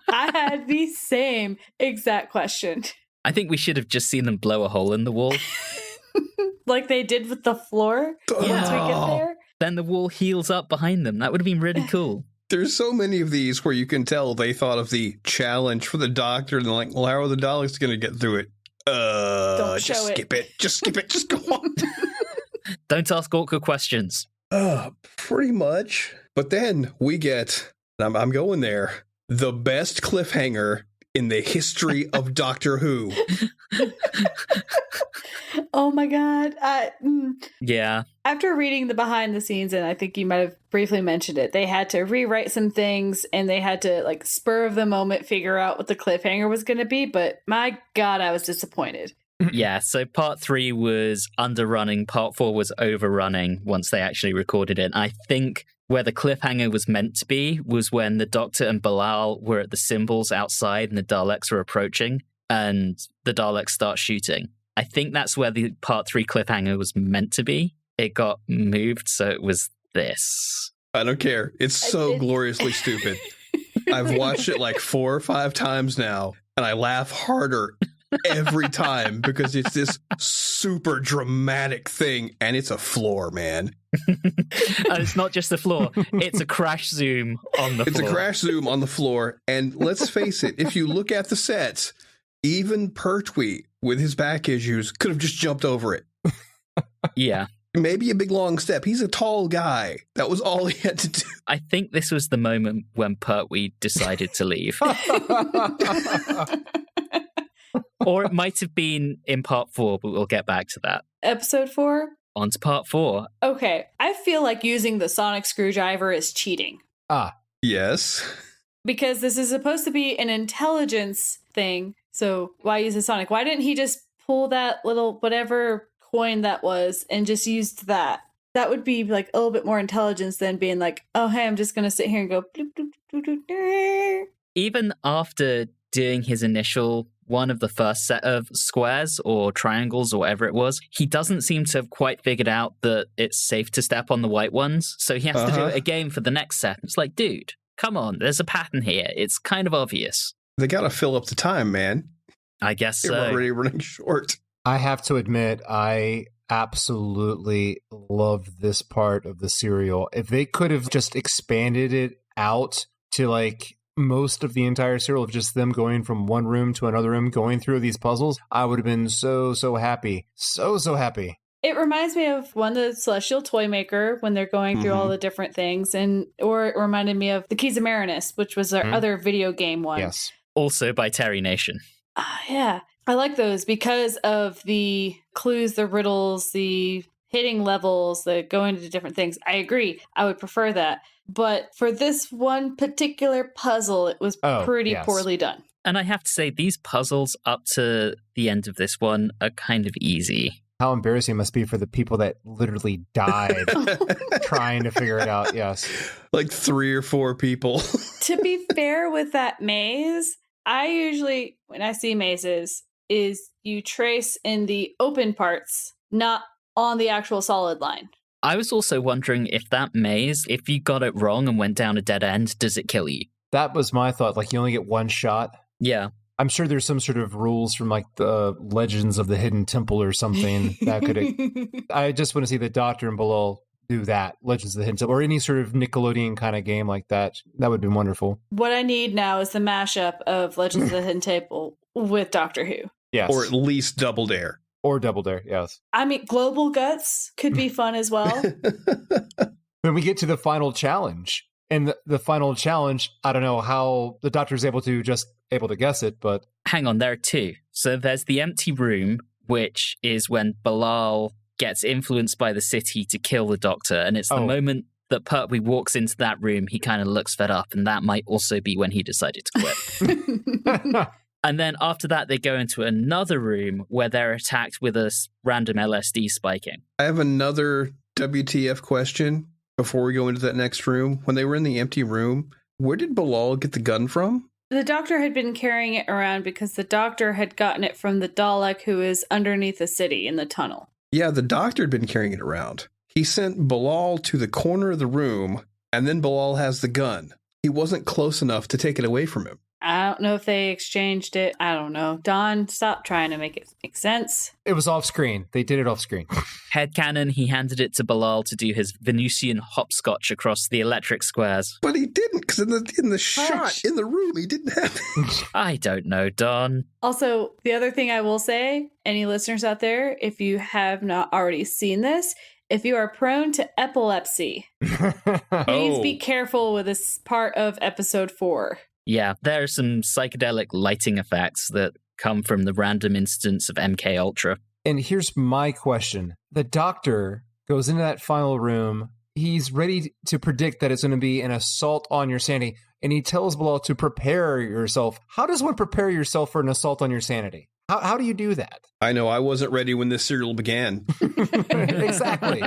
I had the same exact question. I think we should have just seen them blow a hole in the wall. Like they did with the floor once we get there. Then the wall heals up behind them. That would have been really cool. There's so many of these where you can tell they thought of the challenge for the doctor and they're like, well, how are the Daleks going to get through it? Don't just show skip it. Just skip it. Just go on. Don't ask awkward questions. Pretty much. But then we get, I'm going there, the best cliffhanger in the history of Doctor Who. Oh my God. Yeah. After reading the behind the scenes, and I think you might have briefly mentioned it, they had to rewrite some things and they had to like spur of the moment figure out what the cliffhanger was going to be. But my God, I was disappointed. Yeah, so part 3 was underrunning, part 4 was overrunning once they actually recorded it. I think where the cliffhanger was meant to be was when the Doctor and Bilal were at the symbols outside and the Daleks were approaching and the Daleks start shooting. I think that's where the part 3 cliffhanger was meant to be. It got moved, so it was this. I don't care. It's so gloriously stupid. I've watched it like 4 or 5 times now, and I laugh harder every time because it's this super dramatic thing, and it's a floor, man. And it's not just the floor, it's a crash zoom on the floor. It's a crash zoom on the floor, and let's face it, if you look at the sets, even Pertwee, with his back issues, could have just jumped over it. Yeah. Maybe a big long step. He's a tall guy. That was all he had to do. I think this was the moment when Pertwee decided to leave. Or it might have been in part 4, but we'll get back to that. Episode 4? On to part 4. Okay. I feel like using the sonic screwdriver is cheating. Yes. Because this is supposed to be an intelligence thing. So why use the sonic? Why didn't he just pull that little whatever coin that was and just used that? That would be like a little bit more intelligence than being like, oh, hey, I'm just going to sit here and go. Bloop, bloop, bloop, bloop, bloop. Even after doing his initial one of the first set of squares or triangles or whatever it was, he doesn't seem to have quite figured out that it's safe to step on the white ones. So he has to do it again for the next set. It's like, dude, come on, there's a pattern here. It's kind of obvious. They got to fill up the time, man. I guess so. They're already running short. I have to admit, I absolutely love this part of the serial. If they could have just expanded it out to like most of the entire serial of just them going from one room to another room, going through these puzzles, I would have been so happy. So happy. It reminds me of the Celestial Toymaker when they're going through all the different things, or it reminded me of the Keys of Marinus, which was our other video game one. Yes. Also by Terry Nation. Yeah. I like those because of the clues, the riddles, the hitting levels that go into different things. I agree. I would prefer that. But for this one particular puzzle, it was pretty poorly done. And I have to say, these puzzles up to the end of this one are kind of easy. How embarrassing it must be for the people that literally died trying to figure it out. Yes. Like 3 or 4 people. To be fair with that maze, I usually, when I see mazes, is you trace in the open parts, not on the actual solid line. I was also wondering if that maze, if you got it wrong and went down a dead end, does it kill you? That was my thought. Like, you only get one shot. Yeah. I'm sure there's some sort of rules from like the Legends of the Hidden Temple or something that could. I just want to see the Doctor and Bilal do that, Legends of the Hidden Temple, or any sort of Nickelodeon kind of game like that. That would have been wonderful. What I need now is the mashup of Legends of the Hidden Temple with Doctor Who. Yes. Or at least Double Dare. Or Double Dare, yes. I mean, Global Guts could be fun as well. When we get to the final challenge, and the final challenge, I don't know how the Doctor's able to guess it, but... Hang on, there are 2. So there's the empty room, which is when Bilal gets influenced by the city to kill the Doctor, and it's the moment that Pertwee walks into that room, he kind of looks fed up, and that might also be when he decided to quit. And then after that, they go into another room where they're attacked with a random LSD spiking. I have another WTF question before we go into that next room. When they were in the empty room, where did Bilal get the gun from? The Doctor had been carrying it around because the Doctor had gotten it from the Dalek who is underneath the city in the tunnel. Yeah, the Doctor had been carrying it around. He sent Bilal to the corner of the room, and then Bilal has the gun. He wasn't close enough to take it away from him. I don't know if they exchanged it. I don't know. Don, stop trying to make it make sense. It was off screen. They did it off screen. Headcanon, he handed it to Bilal to do his Venusian hopscotch across the electric squares. But he didn't, because in the shot in the room, he didn't have it. I don't know, Don. Also, the other thing I will say, any listeners out there, if you have not already seen this, if you are prone to epilepsy, please be careful with this part of episode 4. Yeah, there are some psychedelic lighting effects that come from the random instance of MK Ultra. And here's my question. The Doctor goes into that final room. He's ready to predict that it's going to be an assault on your sanity. And he tells Bilal to prepare yourself. How does one prepare yourself for an assault on your sanity? How do you do that? I know, I wasn't ready when this serial began. Exactly.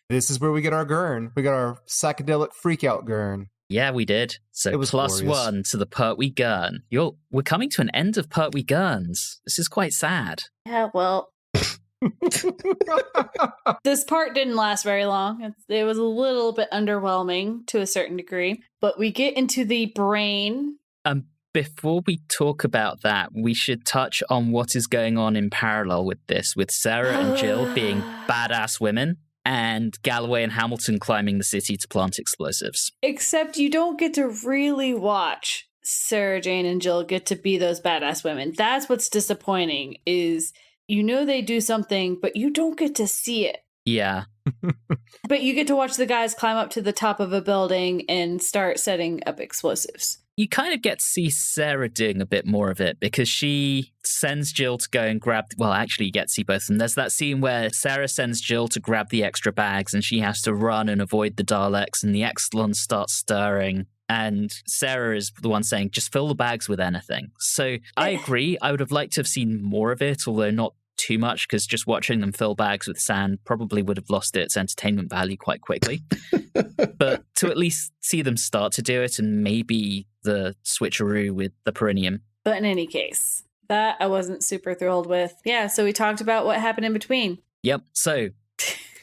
This is where we get our Gurn. We got our psychedelic freakout Gurn. Yeah, we did. So it was +1 to the Pertwee Gurn. We're coming to an end of Pertwee Gurns. This is quite sad. Yeah, well... This part didn't last very long. It was a little bit underwhelming to a certain degree. But we get into the brain. Before we talk about that, we should touch on what is going on in parallel with this, with Sarah and Jill being badass women, and Galloway and Hamilton climbing the city to plant explosives. Except you don't get to really watch Sarah Jane and Jill get to be those badass women. That's what's disappointing, is you know they do something, but you don't get to see it. Yeah. But you get to watch the guys climb up to the top of a building and start setting up explosives. You kind of get to see Sarah doing a bit more of it because she sends Jill to go and grab... Well, actually, you get to see both of them. There's that scene where Sarah sends Jill to grab the extra bags and she has to run and avoid the Daleks and the Exelons start stirring. And Sarah is the one saying, just fill the bags with anything. So I agree. I would have liked to have seen more of it, although not too much, because just watching them fill bags with sand probably would have lost its entertainment value quite quickly. But to at least see them start to do it, and maybe the switcheroo with the perineum. But in any case, that I wasn't super thrilled with. Yeah, so we talked about what happened in between. Yep, so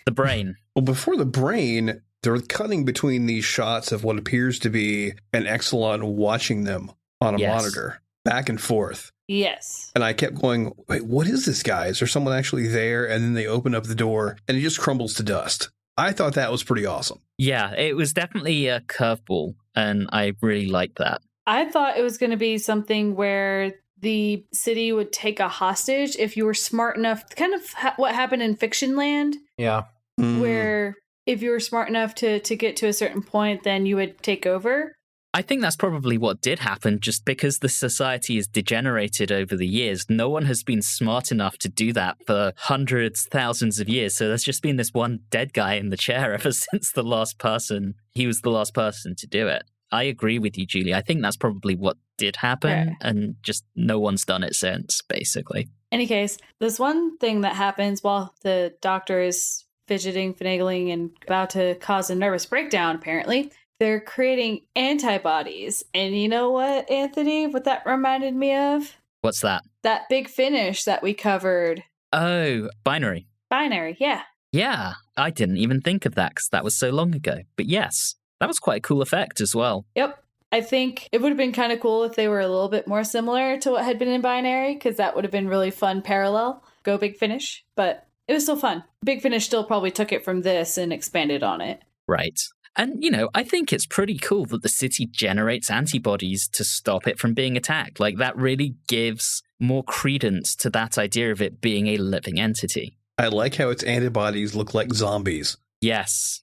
the brain. Well, before the brain, they're cutting between these shots of what appears to be an Exelon watching them on a monitor, back and forth. Yes. And I kept going, wait, what is this, guy? Is there someone actually there? And then they open up the door and it just crumbles to dust. I thought that was pretty awesome. Yeah, it was definitely a curveball, and I really liked that. I thought it was going to be something where the city would take a hostage if you were smart enough, kind of what happened in Fiction Land. Yeah. Where if you were smart enough to get to a certain point, then you would take over. I think that's probably what did happen, just because the society has degenerated over the years. No one has been smart enough to do that for hundreds, thousands of years. So there's just been this one dead guy in the chair ever since he was the last person to do it. I agree with you, Julie. I think that's probably what did happen, and just no one's done it since, basically. Any case, this one thing that happens while the doctor is fidgeting, finagling, and about to cause a nervous breakdown, apparently, they're creating antibodies. And you know what, Anthony? What that reminded me of? What's that? That big finish that we covered. Oh, binary. Binary, yeah. Yeah, I didn't even think of that because that was so long ago. But yes, that was quite a cool effect as well. Yep. I think it would have been kind of cool if they were a little bit more similar to what had been in Binary, because that would have been really fun parallel. Go Big Finish. But it was still fun. Big Finish still probably took it from this and expanded on it. Right. And, I think it's pretty cool that the city generates antibodies to stop it from being attacked. Like, that really gives more credence to that idea of it being a living entity. I like how its antibodies look like zombies. Yes.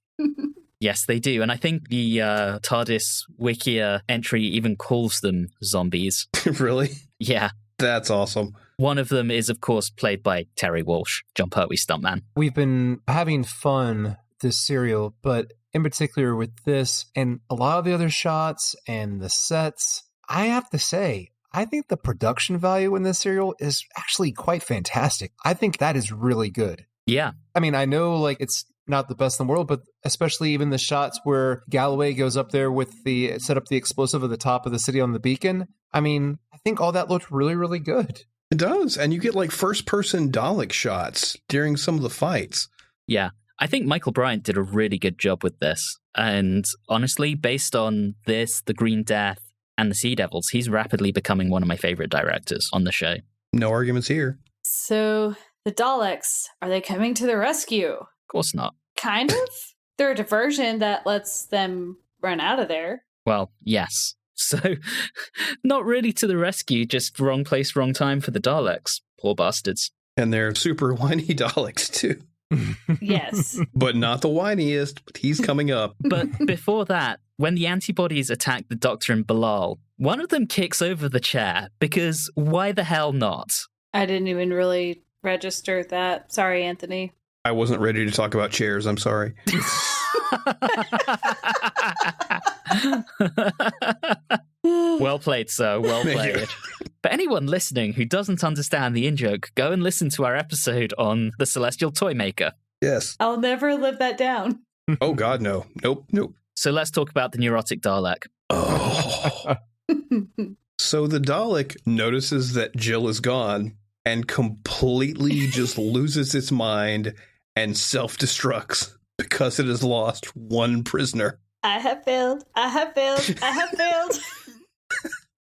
Yes, they do. And I think the TARDIS Wikia entry even calls them zombies. Really? Yeah. That's awesome. One of them is, of course, played by Terry Walsh, John Pertwee's stuntman. We've been having fun this serial, but in particular with this and a lot of the other shots and the sets, I have to say, I think the production value in this serial is actually quite fantastic. I think that is really good. Yeah. I mean, I know it's not the best in the world, but especially even the shots where Galloway goes up there with set up the explosive at the top of the city on the beacon. I mean, I think all that looked really, really good. It does. And you get first person Dalek shots during some of the fights. Yeah. I think Michael Briant did a really good job with this. And honestly, based on this, The Green Death, and The Sea Devils, he's rapidly becoming one of my favorite directors on the show. No arguments here. So the Daleks, are they coming to the rescue? Of course not. Kind of. They're a diversion that lets them run out of there. Well, yes. So, not really to the rescue, just wrong place, wrong time for the Daleks. Poor bastards. And they're super whiny Daleks, too. Yes. But not the whiniest, but he's coming up. But before that, when the antibodies attack the Doctor and Bilal, one of them kicks over the chair, because why the hell not? I didn't even really register that. Sorry, Anthony. I wasn't ready to talk about chairs, I'm sorry. Well played, sir. Well played. For anyone listening who doesn't understand the in-joke, go and listen to our episode on the Celestial Toymaker. Yes. I'll never live that down. Oh, God, no. Nope. So let's talk about the neurotic Dalek. Oh. So the Dalek notices that Jill is gone and completely just loses its mind and self-destructs because it has lost one prisoner. I have failed. I have failed. I have failed.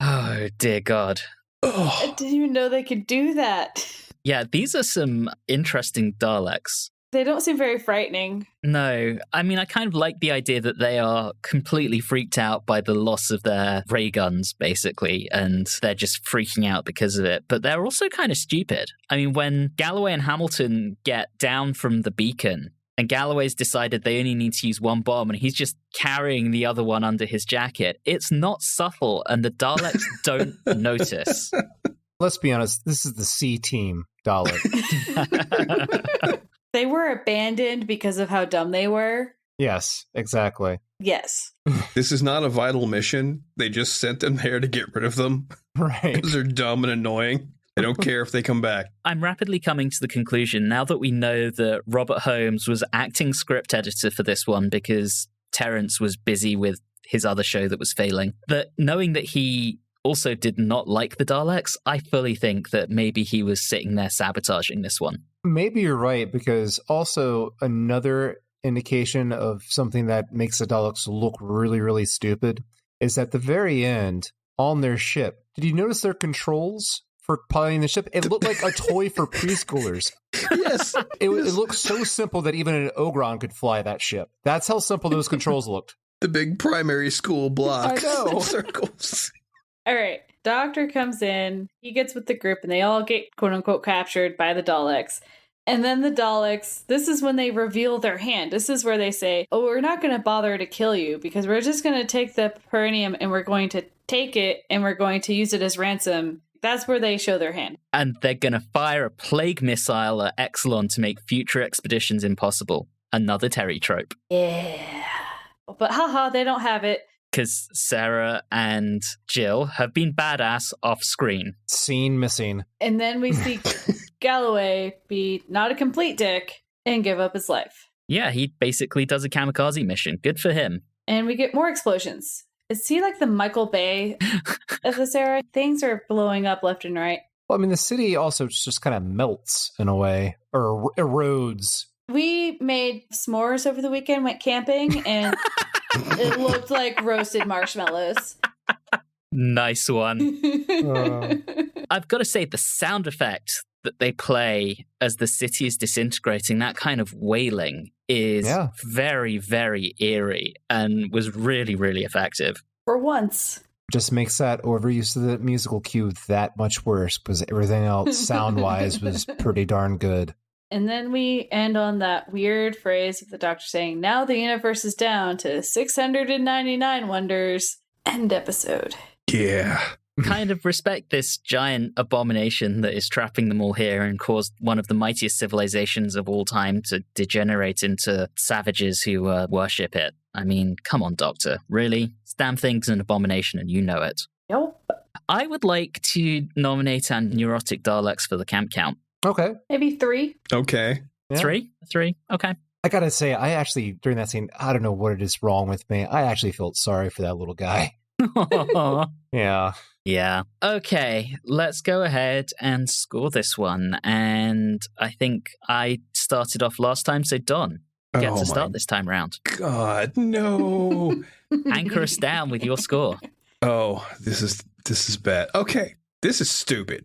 Oh, dear God. I didn't even know they could do that. Yeah, these are some interesting Daleks. They don't seem very frightening. No, I mean, I kind of like the idea that they are completely freaked out by the loss of their ray guns, basically, and they're just freaking out because of it. But they're also kind of stupid. I mean, when Galloway and Hamilton get down from the beacon, and Galloway's decided they only need to use one bomb, and he's just carrying the other one under his jacket, it's not subtle, and the Daleks don't notice. Let's be honest, this is the C-Team Dalek. They were abandoned because of how dumb they were. Yes, exactly. Yes. This is not a vital mission. They just sent them there to get rid of them. Right. Because they're dumb and annoying. They don't care if they come back. I'm rapidly coming to the conclusion, now that we know that Robert Holmes was acting script editor for this one because Terrence was busy with his other show that was failing, that knowing that he also did not like the Daleks, I fully think that maybe he was sitting there sabotaging this one. Maybe you're right, because also another indication of something that makes the Daleks look really, really stupid is at the very end on their ship. Did you notice their controls for piloting the ship? It looked like a toy for preschoolers. Yes. It looked so simple that even an Ogron could fly that ship. That's how simple those controls looked. The big primary school block. I know. Circles. All right. Doctor comes in. He gets with the group, and they all get, quote unquote, captured by the Daleks. And then the Daleks, this is when they reveal their hand. This is where they say, oh, we're not going to bother to kill you because we're just going to take the perineum and we're going to take it and we're going to use it as ransom. That's where they show their hand. And they're going to fire a plague missile at Exelon to make future expeditions impossible. Another Terry trope. Yeah. But haha, they don't have it. Because Sarah and Jill have been badass off screen. Scene missing. And then we see Galloway be not a complete dick and give up his life. Yeah, he basically does a kamikaze mission. Good for him. And we get more explosions. Is he like the Michael Bay of this era? Things are blowing up left and right. Well, I mean, the city also just kind of melts in a way, or erodes. We made s'mores over the weekend, went camping, and it looked like roasted marshmallows. Nice one. I've got to say, the sound effect that they play as the city is disintegrating, that kind of wailing, is very, very eerie and was really, really effective. For once. Just makes that overuse of the musical cue that much worse, because everything else, sound-wise, was pretty darn good. And then we end on that weird phrase of the Doctor saying, now the universe is down to 699 wonders. End episode. Yeah. Kind of respect this giant abomination that is trapping them all here and caused one of the mightiest civilizations of all time to degenerate into savages who worship it. I mean, come on, Doctor. Really? This damn thing's an abomination and you know it. Yep. I would like to nominate our neurotic Daleks for the camp count. Okay. Maybe 3. Okay. Yeah. 3? Okay. I gotta say, I actually, during that scene, I don't know what it is wrong with me. I actually felt sorry for that little guy. Yeah. Yeah. Okay, let's go ahead and score this one. And I think I started off last time, so Don, get to start this time round. God, no. Anchor us down with your score. Oh, this is bad. Okay, this is stupid.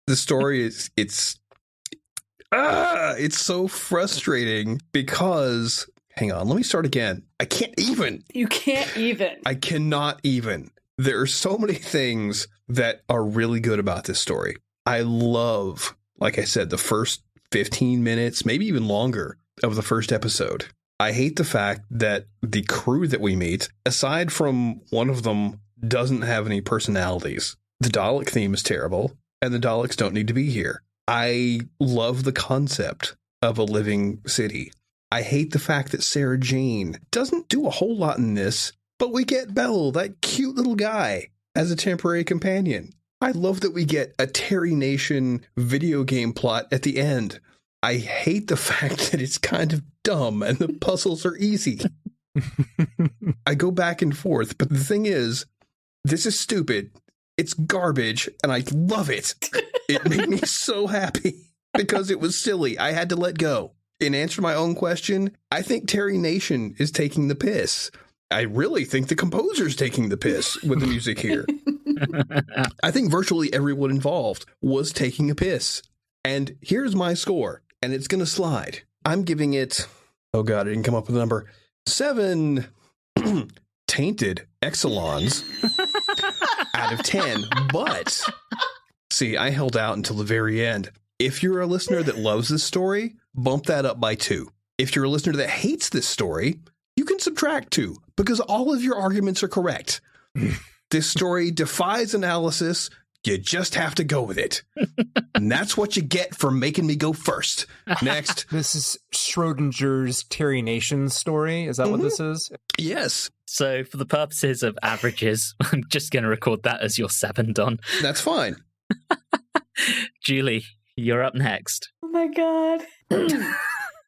The story is it's so frustrating because hang on, let me start again. I can't even. You can't even. I cannot even. There are so many things that are really good about this story. I love, like I said, the first 15 minutes, maybe even longer, of the first episode. I hate the fact that the crew that we meet, aside from one of them, doesn't have any personalities. The Dalek theme is terrible, and the Daleks don't need to be here. I love the concept of a living city. I hate the fact that Sarah Jane doesn't do a whole lot in this, but we get Bell, that cute little guy, as a temporary companion. I love that we get a Terry Nation video game plot at the end. I hate the fact that it's kind of dumb and the puzzles are easy. I go back and forth, but the thing is, this is stupid. It's garbage, and I love it. It made me so happy because it was silly. I had to let go. In answer to my own question, I think Terry Nation is taking the piss. I really think the composer's taking the piss with the music here. I think virtually everyone involved was taking a piss. And here's my score, and it's going to slide. I'm giving it, oh God, I didn't come up with a number, 7 tainted Exelons out of 10. But, see, I held out until the very end. If you're a listener that loves this story, bump that up by 2. If you're a listener that hates this story, you can subtract 2 because all of your arguments are correct. This story defies analysis. You just have to go with it. And that's what you get for making me go first. Next. This is Schrodinger's Terry Nation story. Is that what this is? Yes. So for the purposes of averages, I'm just going to record that as your 7, Don. That's fine. Julie, you're up next. Oh my God.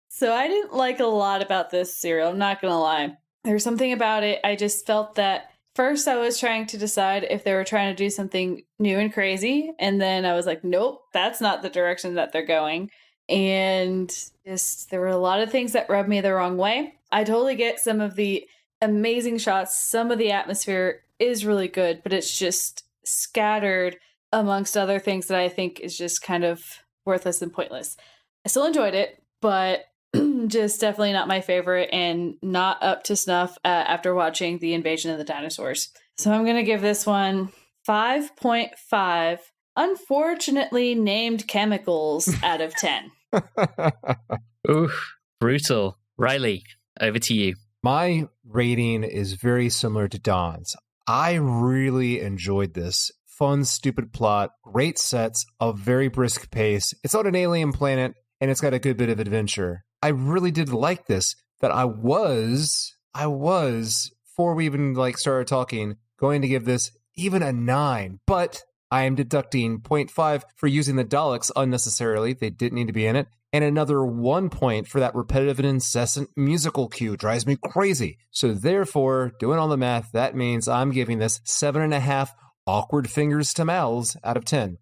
So I didn't like a lot about this serial. I'm not going to lie. There's something about it. I just felt that first I was trying to decide if they were trying to do something new and crazy. And then I was like, nope, that's not the direction that they're going. And just there were a lot of things that rubbed me the wrong way. I totally get some of the amazing shots. Some of the atmosphere is really good, but it's just scattered amongst other things that I think is just kind of worthless and pointless. I still enjoyed it, but just definitely not my favorite and not up to snuff after watching The Invasion of the Dinosaurs. So I'm going to give this one 5.5 unfortunately named chemicals out of 10. Oof, brutal. Reilly, over to you. My rating is very similar to Don's. I really enjoyed this. Fun, stupid plot, great sets, a very brisk pace. It's on an alien planet, and it's got a good bit of adventure. I really did like this, that I was, before we even started talking, going to give this even a 9. But I am deducting 0.5 for using the Daleks unnecessarily. They didn't need to be in it. And another 1 point for that repetitive and incessant musical cue. Drives me crazy. So therefore, doing all the math, that means I'm giving this 7.5 awkward fingers to mouths out of 10.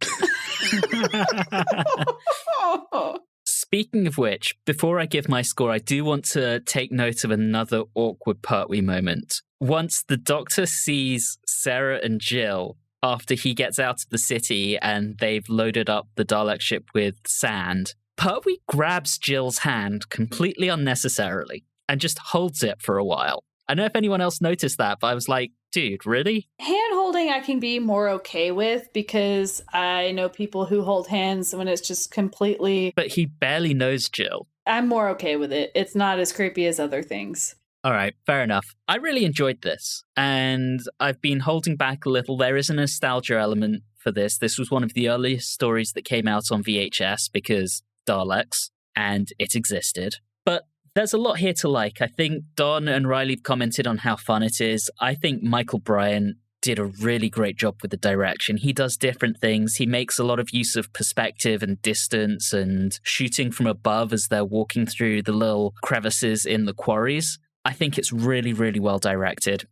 Speaking of which, before I give my score, I do want to take note of another awkward Pertwee moment. Once the Doctor sees Sarah and Jill after he gets out of the city and they've loaded up the Dalek ship with sand, Pertwee grabs Jill's hand completely unnecessarily and just holds it for a while. I don't know if anyone else noticed that, but I was like, dude, really? Hand holding I can be more okay with because I know people who hold hands when it's just completely... But he barely knows Jill. I'm more okay with it. It's not as creepy as other things. All right, fair enough. I really enjoyed this, and I've been holding back a little. There is a nostalgia element for this. This was one of the earliest stories that came out on VHS because Daleks, and it existed. But there's a lot here to like. I think Don and Reilly have commented on how fun it is. I think Michael Briant did a really great job with the direction. He does different things. He makes a lot of use of perspective and distance and shooting from above as they're walking through the little crevices in the quarries. I think it's really, really well directed.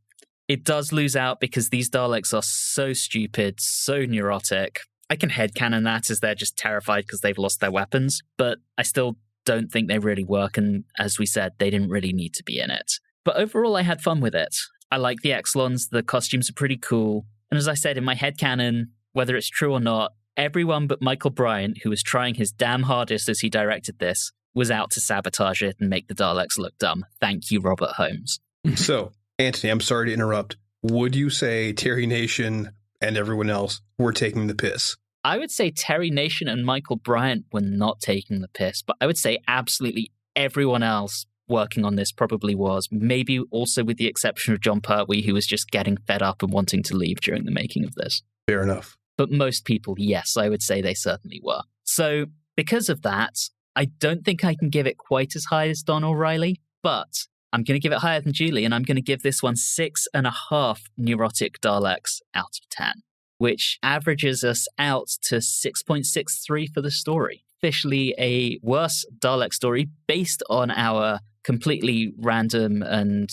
It does lose out because these Daleks are so stupid, so neurotic. I can headcanon that as they're just terrified because they've lost their weapons, but I still don't think they really work, and as we said, they didn't really need to be in it. But overall, I had fun with it. I like the Exlons, the costumes are pretty cool, and as I said, in my headcanon, whether it's true or not, everyone but Michael Briant, who was trying his damn hardest as he directed this, was out to sabotage it and make the Daleks look dumb. Thank you, Robert Holmes. So, Anthony, I'm sorry to interrupt. Would you say Terry Nation and everyone else were taking the piss? I would say Terry Nation and Michael Briant were not taking the piss, but I would say absolutely everyone else working on this probably was, maybe also with the exception of John Pertwee, who was just getting fed up and wanting to leave during the making of this. Fair enough. But most people, yes, I would say they certainly were. So because of that, I don't think I can give it quite as high as Don or Reilly, but I'm going to give it higher than Julie, and I'm going to give this one 6.5 neurotic Daleks out of 10, which averages us out to 6.63 for the story. Officially a worse Dalek story based on our completely random and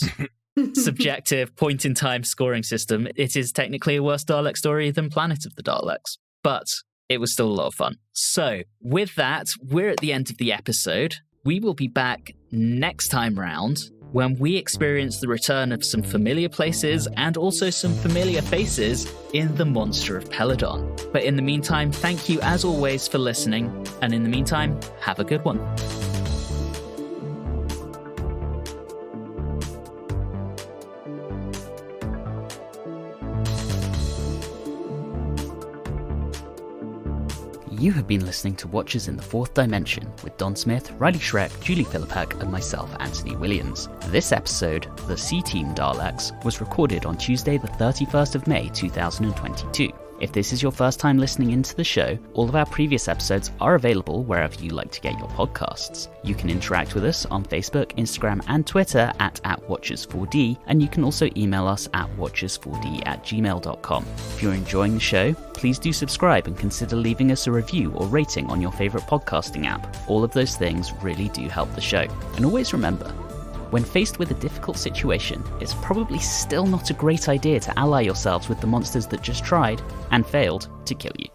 subjective point-in-time scoring system. It is technically a worse Dalek story than Planet of the Daleks, but it was still a lot of fun. So, with that, we're at the end of the episode. We will be back next time round when we experience the return of some familiar places and also some familiar faces in The Monster of Peladon. But in the meantime, thank you as always for listening, and in the meantime, have a good one. You have been listening to Watchers in the Fourth Dimension with Don Smith, Reilly Schreck, Julie Philippak, and myself, Anthony Williams. This episode, The C-Team Daleks, was recorded on Tuesday the 31st of May 2022. If this is your first time listening into the show, all of our previous episodes are available wherever you like to get your podcasts. You can interact with us on Facebook, Instagram, and Twitter at Watchers4D, and you can also email us at watchers4d@gmail.com. If you're enjoying the show, please do subscribe and consider leaving us a review or rating on your favourite podcasting app. All of those things really do help the show. And always remember, when faced with a difficult situation, it's probably still not a great idea to ally yourselves with the monsters that just tried and failed to kill you.